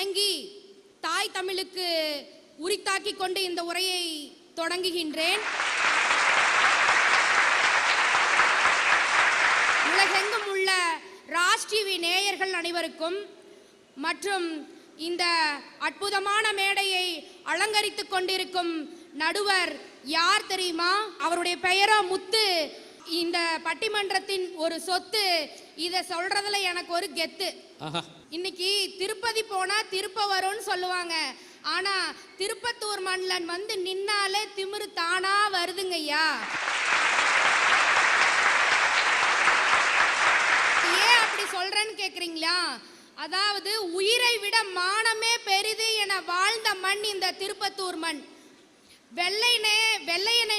வணங்கி தாய் தமிழுக்கு உரித்தாக்கி கொண்டு இந்த உரையை தொடங்குகின்றேன். உலகெங்கும் உள்ள ராஜ் டிவி நேயர்கள் அனைவருக்கும் மற்றும் இந்த அற்புதமான மேடையை அலங்கரித்துக் கொண்டிருக்கும் நடுவர் யார் தெரியுமா? அவருடைய பெயரோ முத்து. இந்த பட்டிமன்றத்தின் ஒரு சொத்து. இத சொல்றதுல எனக்கு ஒரு கெத்து. இன்னைக்கு திருப்பதி போனா திருப்ப வரும்னு சொல்லுவாங்க. ஆனா திருப்பத்தூர் மன்னன் வந்து நின்னாலே திமிரு தானா வருதுங்கய்யா. ஏன் அப்படி சொல்றேன்னு கேக்குறீங்களா? அதாவது உயிரை விட மானமே பெரிது என வாழ்ந்த மண் இந்த திருப்பத்தூர் மண். வெள்ளையனை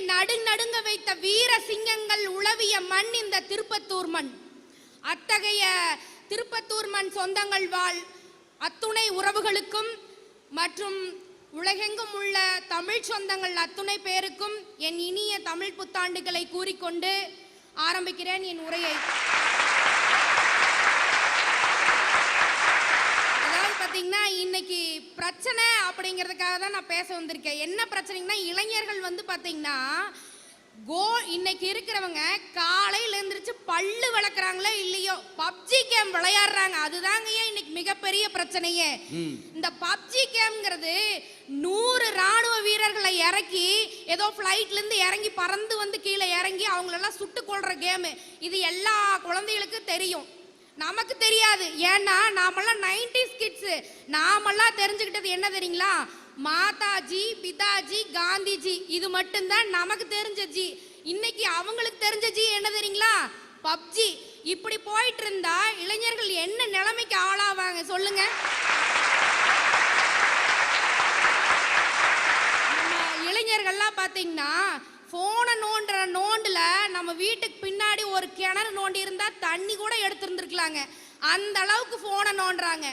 நடுங்க வைத்த வீர சிங்கங்கள் உளவிய மண் இந்த திருப்பத்தூர் மண். அத்தகைய திருப்பத்தூர் மண் சொந்தங்கள் வாழ் அத்துணை உறவுகளுக்கும் மற்றும் உலகெங்கும் உள்ள தமிழ் சொந்தங்கள் அத்துணை பேருக்கும் என் இனிய தமிழ் புத்தாண்டுகளை கூறிக்கொண்டு ஆரம்பிக்கிறேன் என் உரையை. பார்த்தீங்கன்னா இன்னைக்கு பிரச்சனை அப்படிங்கிறதுக்காக தான் நான் பேச வந்திருக்கேன். என்ன பிரச்சனைங்கன்னா, இளைஞர்கள் வந்து பார்த்தீங்கன்னா இன்னைக்கு இருக்கிறவங்க காலையில் எழுந்திரிச்சு பல்லு விளக்குறாங்களோ இல்லையோ பப்ஜி கேம் விளையாடுறாங்க. அதுதாங்க இன்னைக்கு மிகப்பெரிய பிரச்சனையே. இந்த பப்ஜி கேம்ங்கிறது 100 ராணுவ வீரர்களை இறக்கி ஏதோ ஃப்ளைட்ல இருந்து இறங்கி பறந்து வந்து கீழே இறங்கி அவங்களெல்லாம் சுட்டு கொள்ற கேமு. இது எல்லா குழந்தைகளுக்கும் தெரியும், நமக்கு தெரியாது. ஏன்னா நாமெல்லாம் 90s கிட்ஸ். நாமெல்லாம் தெரிஞ்சுக்கிட்டது என்ன தெரியுங்களா? மாதாஜி, பிதாஜி, காந்திஜி. இது மட்டும்தான் நமக்கு தெரிஞ்ச ஜி. இன்னைக்கு அவங்களுக்கு தெரிஞ்ச ஜி என்ன தெரியுங்களா? பப்ஜி. இப்படி போயிட்டு இருந்தா இளைஞர்கள் என்ன நிலைமைக்கு ஆளாவாங்க சொல்லுங்க. இளைஞர்கள்லாம் பாத்தீங்கன்னா போனை நோண்டுல நம்ம வீட்டுக்கு பின்னாடி ஒரு கிணறு நோண்டி இருந்தா தண்ணி கூட எடுத்துருந்துருக்கலாங்க. அந்த அளவுக்கு போனை நோண்டுறாங்க.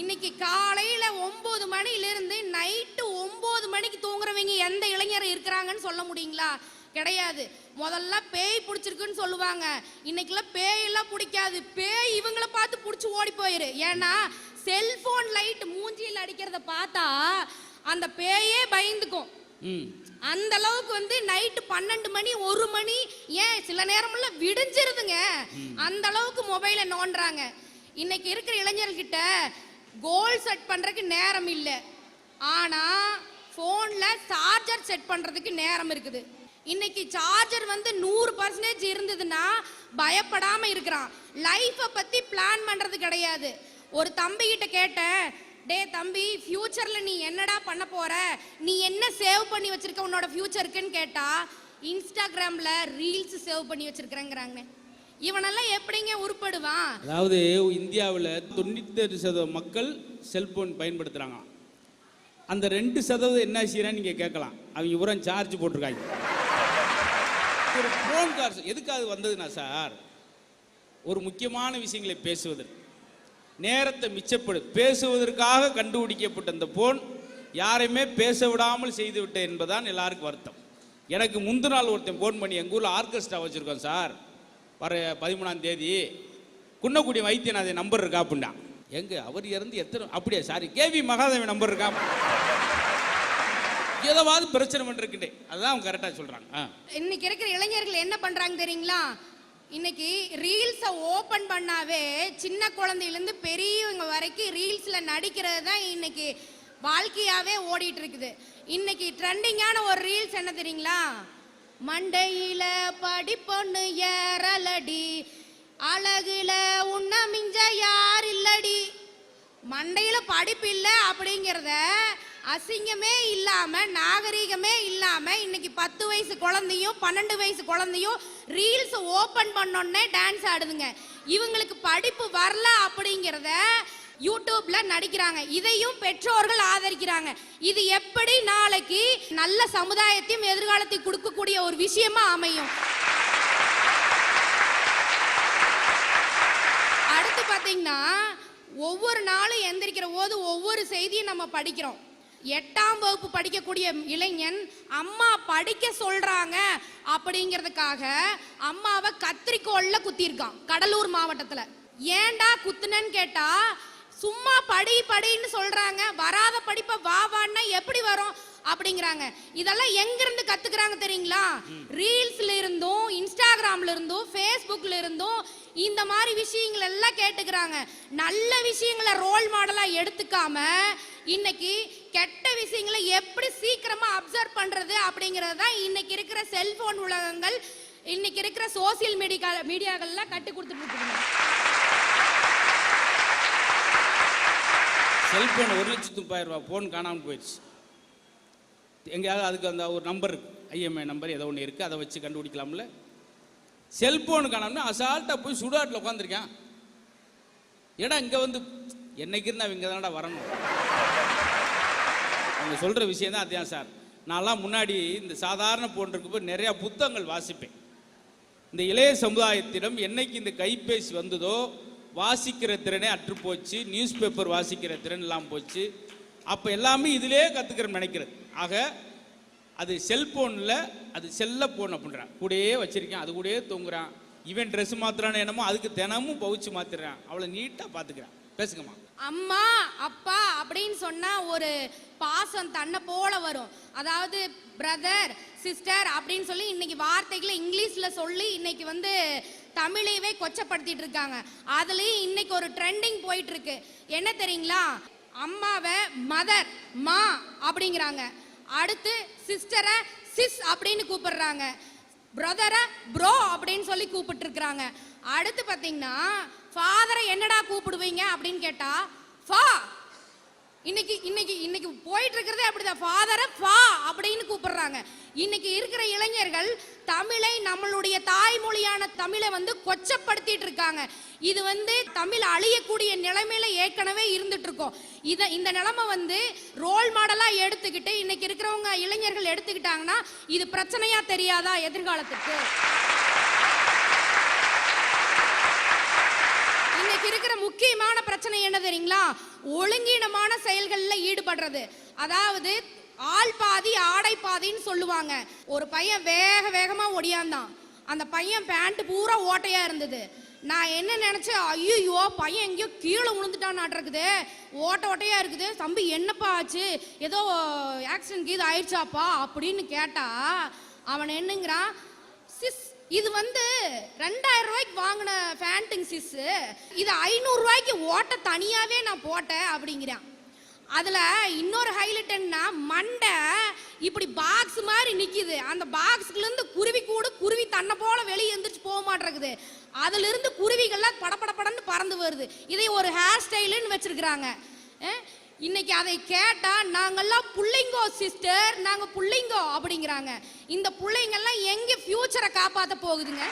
இன்னைக்கு காலையில 9 மணிலிருந்து நைட்டு 9 மணிக்கு தூங்குறவங்க எந்த இளைஞர் இருக்கிறாங்கன்னு சொல்ல முடியுங்களா? கிடையாது. முதல்ல பேய் பிடிச்சிருக்குன்னு சொல்லுவாங்க. இன்னைக்குலாம் பேய் எல்லாம் பிடிக்காது. பேய் இவங்கள பார்த்து பிடிச்சி ஓடி போயிரு. ஏன்னா செல்போன் லைட் மூஞ்சியில் அடிக்கிறத பார்த்தா அந்த பேயே பயந்துக்கும். அந்த அளவுக்கு வந்து நைட்டு 12 மணி 1 மணி, ஏன் சில நேரம்லாம் விடிஞ்சிருதுங்க. அந்த அளவுக்கு மொபைலை நோண்டுறாங்க. இன்னைக்கு இருக்கிற இளைஞர்கிட்ட கோல் செட் பண்றதுக்கு நேரம் இல்லை, ஆனா போன்ல சார்ஜர் செட் பண்றதுக்கு நேரம் இருக்குது. இன்னைக்கு சார்ஜர் வந்து 100% இருந்ததுன்னா பயப்படாம இருக்கிறான். லைஃபை பத்தி பிளான் பண்றது கிடையாது. ஒரு தம்பி கிட்ட கேட்டேன், டே தம்பி, ஃபியூச்சர்ல நீ என்னடா பண்ண போற, நீ என்ன சேவ் பண்ணி வச்சிருக்க உன்னோட ஃபியூச்சருக்குன்னு கேட்டா, இன்ஸ்டாகிராம்ல ரீல்ஸ் சேவ் பண்ணி வச்சிருக்கிறேங்கிறாங்க. இவனெல்லாம் எப்படிங்க உருப்படுவான்? அதாவது இந்தியாவில் 98% மக்கள் செல்போன் பயன்படுத்துறாங்க. அந்த 2% என்ன செய்யறான்னு நீங்க கேட்கலாம். அவங்க உரம் சார்ஜ் போட்டிருக்காங்க. ஒரு போன் கார்ஸ் எதுக்காக வந்ததுன்னா சார், ஒரு முக்கியமான விஷயங்களை பேசுவதற்கு, நேரத்தை பேசுவதற்காக கண்டுபிடிக்கப்பட்ட இந்த போன் யாரையுமே பேச விடாமல் செய்து விட்டேன் என்பதான் எல்லாருக்கும் வருத்தம். எனக்கு முந்தின நாள் ஒருத்தன் போன் பண்ணி, எங்கள் ஊரில் ஆர்கெஸ்ட்ரா வச்சுருக்கோம் சார், வர 13ஆம் தேதி குன்னக்குடி வைத்தியநாத நம்பர் இருக்கா அப்படின்னா. எங்க அவர் இறந்து எத்தனை, அப்படியே சாரி கேவி மகாதேவி நம்பர் இருக்கா, ஏதாவது பிரச்சனை பண்ணிருக்கேன். அதுதான் அவங்க கரெக்டாக சொல்கிறாங்க. இன்னைக்கு இருக்கிற இளைஞர்கள் என்ன பண்ணுறாங்க தெரியுங்களா? இன்னைக்கு ரீல்ஸை ஓப்பன் பண்ணாவே சின்ன குழந்தையிலேருந்து பெரியவங்க வரைக்கும் ரீல்ஸில் நடிக்கிறது தான் இன்னைக்கு வாழ்க்கையாகவே ஓடிட்டு இருக்குது. இன்னைக்கு ட்ரெண்டிங்கான ஒரு ரீல்ஸ் என்ன தெரியுங்களா? மண்டையில படிப்பொண்ணு ஏறலடி, அழகுல உன்ன மிஞ்ச யார் இல்லடி. மண்டையில படிப்பு இல்லை அப்படிங்கிறத அசிங்கமே இல்லாம நாகரீகமே இல்லாம இன்னைக்கு 10 வயசு குழந்தையும் 12 வயசு குழந்தையும் ரீல்ஸ் ஓபன் பண்ணோன்னே டான்ஸ் ஆடுதுங்க. இவங்களுக்கு படிப்பு வரல அப்படிங்கிறத யூடியூப்ல நடிக்கிறாங்க. இதையும் பெற்றோர்கள் ஆதரிக்கிறாங்க. இது எப்படி நாளைக்கு நல்ல சமுதாயத்தையும் எதிர்காலத்தை கொடுக்கக்கூடிய ஒரு விஷயமா அமையும்? அடுத்து பாத்தீங்கன்னா, ஒவ்வொரு நாளும் எந்திரிக்கிற போது ஒவ்வொரு செய்தியும் நம்ம படிக்கிறோம். 8ஆம் வகுப்பு படிக்கக்கூடிய இளைஞன் அம்மா படிக்க சொல்றாங்க அப்படிங்கிறதுக்காக அம்மாவை கத்திரிக்கோல்ல குத்திருக்கான் கடலூர் மாவட்டத்துல. ஏண்டா குத்துனன்னு கேட்டா, சும்மா படின்னு சொல்றாங்க, வராத படிப்பை வான்னா எப்படி வரும் அப்படிங்கிறாங்க. இதெல்லாம் எங்கிருந்து கத்துக்கிறாங்க தெரியுங்களா? ரீல்ஸ்ல இருந்தும், இன்ஸ்டாகிராம்ல இருந்தும், ஃபேஸ்புக்ல இருந்தும் இந்த மாதிரி விஷயங்கள் எல்லாம் கேட்டுக்கிறாங்க. நல்ல விஷயங்களை ரோல் மாடலா எடுத்துக்காம இன்னைக்கு கெட்ட விஷயங்களை எப்படி சீக்கிரமா அப்சர்வ் பண்றது அப்படிங்கிறது தான் இன்னைக்கு இருக்கிற செல்போன் உலகங்கள், இன்னைக்கு இருக்கிற சோசியல் மீடியாக்கள்ல கட்டு கொடுத்துட்டு இருக்காங்க. செல்போன் 1,30,000 ரூபாய் ஃபோன் காணாமல் போயிடுச்சு. எங்கேயாவது அதுக்கு அந்த ஒரு நம்பர் ஐஎம்ஐ நம்பர் ஏதோ ஒன்று இருக்குது, அதை வச்சு கண்டுபிடிக்கலாம்ல. செல்போனு காணாமனா அசால்ட்டாக போய் சுடாட்டில் உட்காந்துருக்கேன். ஏடா இங்கே வந்து என்னைக்கு இருந்தால் அவங்க தானடா வரணும். அவங்க சொல்கிற விஷயம் தான் அதான் சார். நான்லாம் முன்னாடி இந்த சாதாரண ஃபோன் இருக்கப்போ நிறையா புத்தகங்கள் வாசிப்பேன். இந்த இளைய சமுதாயத்திடம் என்னைக்கு இந்த கைபேசி வந்ததோ வாசிக்கிற திறனே அற்று போச்சு, நியூஸ் பேப்பர் வாசிக்கிற திறன் எல்லாம் போச்சு. அப்போ எல்லாமே இதிலே கற்றுக்கிறேன்னு நினைக்கிறது. ஆக அது செல்போனில் அது செல்ல போன் அப்படின்றான், கூடயே வச்சிருக்கேன், அது கூடயே தூங்குறான். இவன் ட்ரெஸ் மாத்துறான்னு என்னமோ அதுக்கு தினமும் பவுச்சு மாத்துறான். அவளை நீட்டாக பார்த்துக்கிறான். பேசுங்கம்மா. அம்மா அப்பா அப்படின்னு சொன்னா ஒரு பாசம் தன்னை போல வரும். அதாவது பிரதர் சிஸ்டர் அப்படின்னு சொல்லி இன்னைக்கு வார்த்தைகளை இங்கிலீஷ்ல சொல்லி இன்னைக்கு வந்து தமிழையவே கொச்சப்படுத்திட்டு இருக்காங்க. அதுலயும் இன்னைக்கு ஒரு ட்ரெண்டிங் போயிட்டு இருக்கு. என்ன தெரியுங்களா? அம்மாவை மதர் மா அப்படிங்கிறாங்க, அடுத்து சிஸ்டரை சிஸ் அப்படின்னு கூப்பிடுறாங்க, பிரதரை ப்ரோ அப்படின்னு சொல்லி கூப்பிட்டு இருக்கிறாங்க. அடுத்து பார்த்தீங்கன்னா ஃபாதரை என்னடா கூப்பிடுவீங்க அப்படின்னு கேட்டா ஃபா. இன்னைக்கு இன்னைக்கு இன்னைக்கு போயிட்டு இருக்கிறதே அப்படிதான், ஃபாதரை ஃபா அப்படின்னு கூப்பிடுறாங்க. இன்னைக்கு இருக்கிற இளைஞர்கள் தமிழை, நம்மளுடைய தாய்மொழியான தமிழை வந்து கொச்சப்படுத்திட்டு இருக்காங்க. இது வந்து தமிழ் அழியக்கூடிய நிலைமையில ஏற்கனவே இருந்துட்டு இருக்கோம். இந்த நிலைமை வந்து ரோல் மாடலா எடுத்துக்கிட்டு இன்னைக்கு இருக்கிறவங்க இளைஞர்கள் எடுத்துக்கிட்டாங்கன்னா இது பிரச்சனையா தெரியாதா எதிர்காலத்துக்கு? இன்னைக்கு இருக்கிற முக்கியமான பிரச்சனை என்ன தெரியுங்களா? ஒழுங்கீனமான செயல்களில் ஈடுபடுறது. அதாவது ஆள் பாதி ஆடை பாதின்னு சொல்லுவாங்க. ஒரு பையன் வேகமா ஓடியாந்தான். அந்த பையன் பேண்ட் பூரா ஓட்டையா இருந்தது. நான் என்ன நினைச்சேன், ஐயோ பையன் எங்கேயோ கீழே விழுந்துட்டான்னு இருக்குது, ஓட்டையா இருக்குது. தம்பி என்னப்பா ஆச்சு, ஏதோ ஆக்சிடென்ட் இது ஆயிடுச்சாப்பா அப்படின்னு கேட்டா அவன் என்னங்கிறான், சிஸ் இது வந்து 2000 ரூபாய்க்கு வாங்கின ஃபேண்டிங் சிஸ், இது 500 ரூபாய்க்கு ஓட்ட தனியாவே நான் போட்டேன் அப்படிங்கிறான். அதுல இன்னொரு ஹைலைட் என்ன, மண்டை இப்படி பாக்ஸ் மாதிரி நிக்குது. அந்த பாக்ஸ்ல இருந்து குருவி தன்னை போல வெளியே எந்திரிச்சு போக மாட்டேங்குது. அதுல இருந்து குருவிகள்லாம் படபடன்னு பறந்து வருது. இதை ஒரு ஹேர் ஸ்டைலுன்னு வச்சிருக்கிறாங்க. இன்னைக்கு அதை கேட்டா நாங்கெல்லாம் புள்ளைங்கோ சிஸ்டர், நாங்க புள்ளைங்கோ அப்படிங்கிறாங்க. இந்த புள்ளைங்கெல்லாம் எங்க ஃபியூச்சரை காப்பாற்ற போகுதுங்க?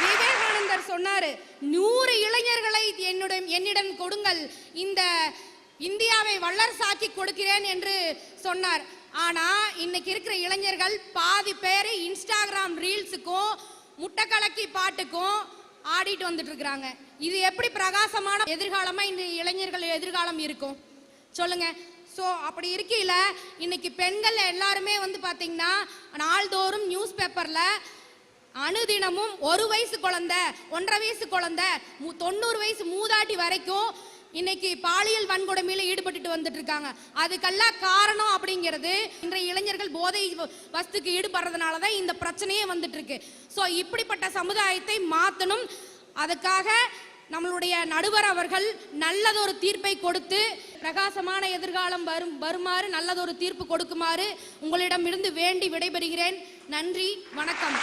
விவேகானந்தர் சொன்னாரு, 100 இளைஞர்களை என்னிடம் கொடுங்கள், இந்த இந்தியாவை வல்லரசாக்கி கொடுக்கிறேன் என்று சொன்னார். ஆனா இன்னைக்கு இருக்கிற இளைஞர்கள் பாதி பேர் இன்ஸ்டாகிராம் ரீல்ஸுக்கும் முட்டை கலக்கி பாட்டுக்கும் ஆடிட்டு வந்துட்டு இருக்கிறாங்க. இது எப்படி பிரகாசமான எதிர்காலமா இந்த இளைஞர்கள் எதிர்காலம் இருக்கும் சொல்லுங்க? ஸோ அப்படி இருக்கையில இன்னைக்கு பெண்கள் எல்லாருமே வந்து பாத்தீங்கன்னா நாள்தோறும் நியூஸ் பேப்பர்ல அனுதினமும் 1 வயசு குழந்தை, 1.5 வயசு குழந்தை, 90 வயசு மூதாட்டி வரைக்கும் இன்னைக்கு பாலியல் வன்கொடுமையில ஈடுபட்டு வந்துட்டு இருக்காங்க. அதுக்கெல்லாம் காரணம் அப்படிங்கிறது இன்றைய இளைஞர்கள் போதை வஸ்துக்கு ஈடுபடுறதுனாலதான் இந்த பிரச்சனையே வந்துட்டு இருக்கு. ஸோ இப்படிப்பட்ட சமுதாயத்தை மாற்றணும். அதுக்காக நம்மளுடைய நடுவர் அவர்கள் நல்லதொரு தீர்ப்பை கொடுத்து பிரகாசமான எதிர்காலம் வருமாறு நல்லதொரு தீர்ப்பு கொடுக்குமாறு உங்களிடமிருந்து வேண்டி விடைபெறுகிறேன். நன்றி, வணக்கம்.